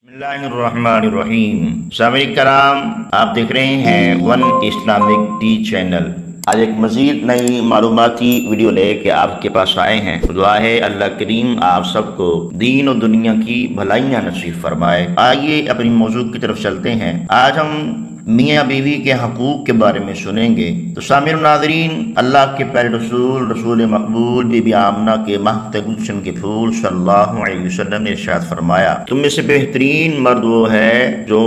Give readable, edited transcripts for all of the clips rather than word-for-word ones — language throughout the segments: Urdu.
بسم اللہ الرحمن الرحیم۔ سامعین کرام، آپ دیکھ رہے ہیں ون اسلامک ٹی چینل۔ آج ایک مزید نئی معلوماتی ویڈیو لے کے آپ کے پاس آئے ہیں۔ دعا ہے اللہ کریم آپ سب کو دین و دنیا کی بھلائیاں نصیب فرمائے۔ آئیے اپنی موضوع کی طرف چلتے ہیں۔ آج ہم میاں بیوی کے حقوق کے بارے میں سنیں گے۔ تو سامعین ناظرین، اللہ کے پیارے رسول مقبول بی بی آمنہ کے مہک گلشن کے پھول صلی اللہ علیہ وسلم نے ارشاد فرمایا، تم میں سے بہترین مرد وہ ہے جو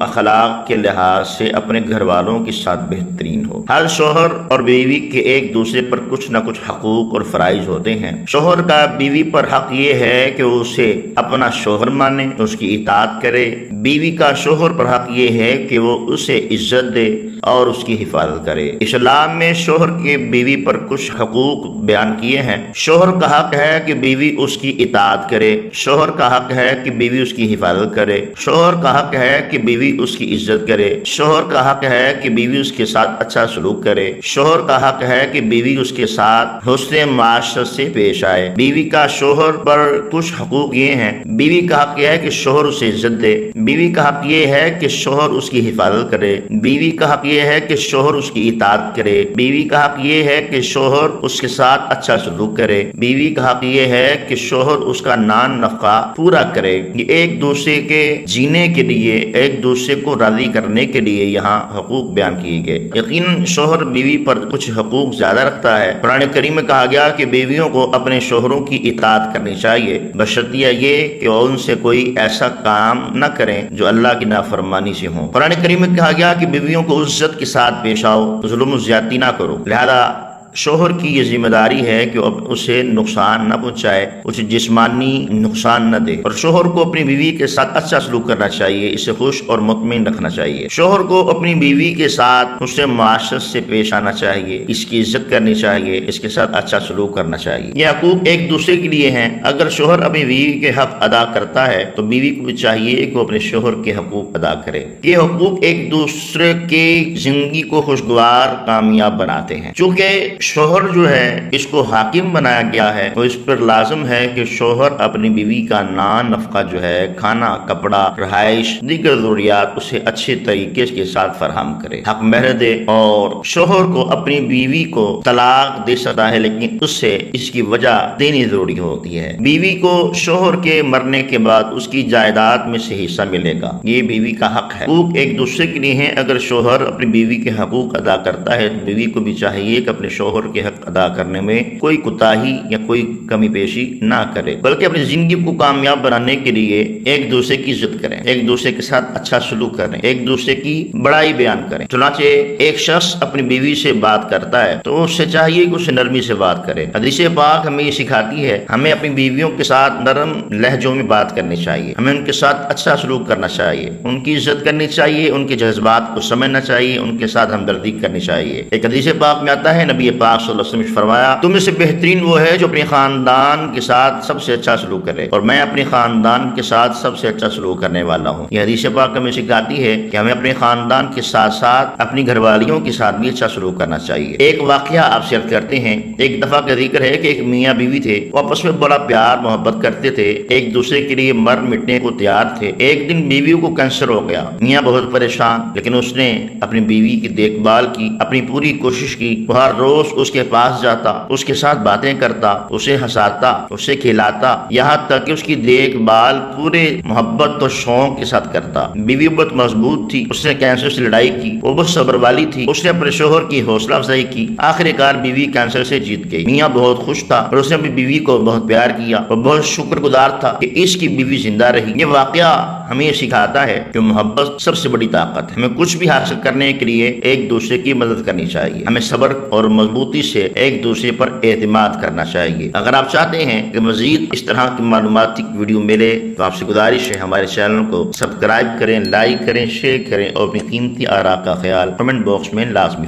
اخلاق کے لحاظ سے اپنے گھر والوں کے ساتھ بہترین ہو۔ ہر شوہر اور بیوی کے ایک دوسرے پر کچھ نہ کچھ حقوق اور فرائض ہوتے ہیں۔ شوہر کا بیوی پر حق یہ ہے کہ وہ اسے اپنا شوہر مانے، اس کی اطاعت کرے۔ بیوی کا شوہر پر حق یہ ہے کہ وہ اسے عزت دے اور اس کی حفاظت کرے۔ اسلام میں شوہر کے بیوی پر کچھ حقوق بیان کیے ہیں۔ شوہر کا حق ہے کہ بیوی اس کی اطاعت کرے، شوہر کا حق ہے کہ بیوی اس کی حفاظت کرے، شوہر کا حق ہے کہ بیوی اس کی عزت کرے، شوہر کا حق ہے کہ بیوی اس کے ساتھ اچھا سلوک کرے، شوہر کا حق ہے کہ بیوی اس کے ساتھ حسن معاشرت سے پیش آئے۔ بیوی کا شوہر پر کچھ حقوق یہ ہیں۔ بیوی کا حق یہ ہے کہ شوہر اسے عزت دے، بیوی کا حق یہ ہے کہ شوہر اس کی حفاظت کرے، بیوی کا حق یہ ہے کہ شوہر اس کی اطاعت کرے، بیوی کا حق یہ ہے کہ شوہر اس کے ساتھ اچھا سلوک کرے، بیوی کا حق یہ ہے کہ شوہر اس کا نان نفقہ پورا کرے۔ یہ ایک دوسرے کے جینے کے لیے، ایک دوسرے کو راضی کرنے کے لیے یہاں حقوق بیان کیے گئے۔ یقیناً شوہر بیوی پر کچھ حقوق زیادہ رکھتا ہے۔ قرآن کریم میں کہا گیا کہ بیویوں کو اپنے شوہروں کی اطاعت کرنی چاہیے، بشرطیہ یہ کہ ان سے کوئی ایسا کام نہ کریں جو اللہ کی نافرمانی سے ہوں۔ قرآن کریم میں کہا گیا کہ بیویوں کو عزت کے ساتھ پیش آؤ، ظلم و زیادتی نہ کرو۔ لہذا شوہر کی یہ ذمہ داری ہے کہ اسے نقصان نہ پہنچائے، اسے جسمانی نقصان نہ دے، اور شوہر کو اپنی بیوی کے ساتھ اچھا سلوک کرنا چاہیے، اسے خوش اور مطمئن رکھنا چاہیے۔ شوہر کو اپنی بیوی کے ساتھ حسن معاشرت سے پیش آنا چاہیے، اس کی عزت کرنی چاہیے، اس کے ساتھ اچھا سلوک کرنا چاہیے۔ یہ حقوق ایک دوسرے کے لیے ہیں۔ اگر شوہر اپنی بیوی کے حق ادا کرتا ہے تو بیوی کو بھی چاہیے کہ وہ اپنے شوہر کے حقوق ادا کرے۔ یہ حقوق ایک دوسرے کی زندگی کو خوشگوار کامیاب بناتے ہیں۔ چونکہ شوہر جو ہے اس کو حاکم بنایا گیا ہے تو اس پر لازم ہے کہ شوہر اپنی بیوی کا نان نفقہ جو ہے، کھانا، کپڑا، رہائش، دیگر ضروریات اسے اچھے طریقے کے ساتھ فراہم کرے، حق مہر دے۔ اور شوہر کو اپنی بیوی کو طلاق دے سکتا ہے لیکن اس سے اس کی وجہ دینی ضروری ہوتی ہے۔ بیوی کو شوہر کے مرنے کے بعد اس کی جائیداد میں سے حصہ ملے گا، یہ بیوی کا حق ہے۔ حقوق ایک دوسرے کے لیے ہیں۔ اگر شوہر اپنی بیوی کے حقوق ادا کرتا ہے تو بیوی کو بھی چاہیے کہ اپنے شوہر کے حق ادا کرنے میں کوئی کوتاہی یا کوئی کمی پیشی نہ کرے، بلکہ اپنی زندگی کو کامیاب بنانے کے لیے ایک دوسرے کی عزت کریں، ایک دوسرے کے ساتھ اچھا سلوک کریں، ایک دوسرے کی بڑائی بیان کریں۔ چنانچہ ایک شخص اپنی بیوی سے بات کرتا ہے تو اس سے چاہیے کہ اسے نرمی سے بات کرے۔ حدیث پاک ہمیں یہ سکھاتی ہے ہمیں اپنی بیویوں کے ساتھ نرم لہجوں میں بات کرنی چاہیے، ہمیں ان کے ساتھ اچھا سلوک کرنا چاہیے، ان کی عزت کرنی چاہیے، ان کے جذبات کو سمجھنا چاہیے، ان کے ساتھ ہمدردی کرنی چاہیے۔ ایک حدیث پاک میں آتا ہے، نبی پاک صلی اللہ علیہ وسلم نے فرمایا، تم میں سے بہترین وہ ہے جو اپنے خاندان کے ساتھ سب سے اچھا سلوک کرے، اور میں اپنے خاندان کے ساتھ سب سے اچھا سلوک کرنے والا ہوں۔ یہ حدیث پاک ہمیں سکھاتی ہے کہ ہمیں اپنے خاندان کے ساتھ ساتھ اپنی گھر والیوں کے ساتھ بھی اچھا سلوک کرنا چاہیے۔ ایک واقعہ آپ سے عرض کرتے ہیں۔ ایک دفعہ کا ذکر ہے کہ ایک میاں بیوی تھے، وہ آپس میں بڑا پیار محبت کرتے تھے، ایک دوسرے کے لیے مر مٹنے کو تیار تھے۔ ایک دن بیوی کو کینسر ہو گیا، میاں بہت پریشان، لیکن اس نے اپنی بیوی کی دیکھ بھال کی، اپنی پوری کوشش کی، وہ ہر روز اس کے پاس جاتا، اس کے ساتھ باتیں کرتا، اسے ہنساتا، اسے کھلاتا، یہاں تک کہ اس کی دیکھ بھال پورے محبت اور شوق کے ساتھ کرتا۔ بیوی بہت مضبوط تھی، اس نے کینسر سے لڑائی کی، وہ بہت صبر والی تھی، اس نے اپنے شوہر کی حوصلہ افزائی کی، آخر کار بیوی کینسر سے جیت گئی۔ میاں بہت خوش تھا اور اس نے اپنی بیوی کو بہت پیار کیا اور بہت شکر گزار تھا کہ اس کی بیوی زندہ رہی۔ یہ واقعہ ہمیں یہ سکھاتا ہے کہ محبت سب سے بڑی طاقت ہے۔ ہمیں کچھ بھی حاصل کرنے کے لیے ایک دوسرے کی مدد کرنی چاہیے، ہمیں صبر اور مضبوطی سے ایک دوسرے پر اعتماد کرنا چاہیے۔ اگر آپ چاہتے ہیں کہ مزید اس طرح کی معلوماتی ویڈیو ملے تو آپ سے گزارش ہے ہمارے چینل کو سبسکرائب کریں، لائک کریں، شیئر کریں اور اپنی قیمتی آراء کا خیال کمنٹ باکس میں لازمی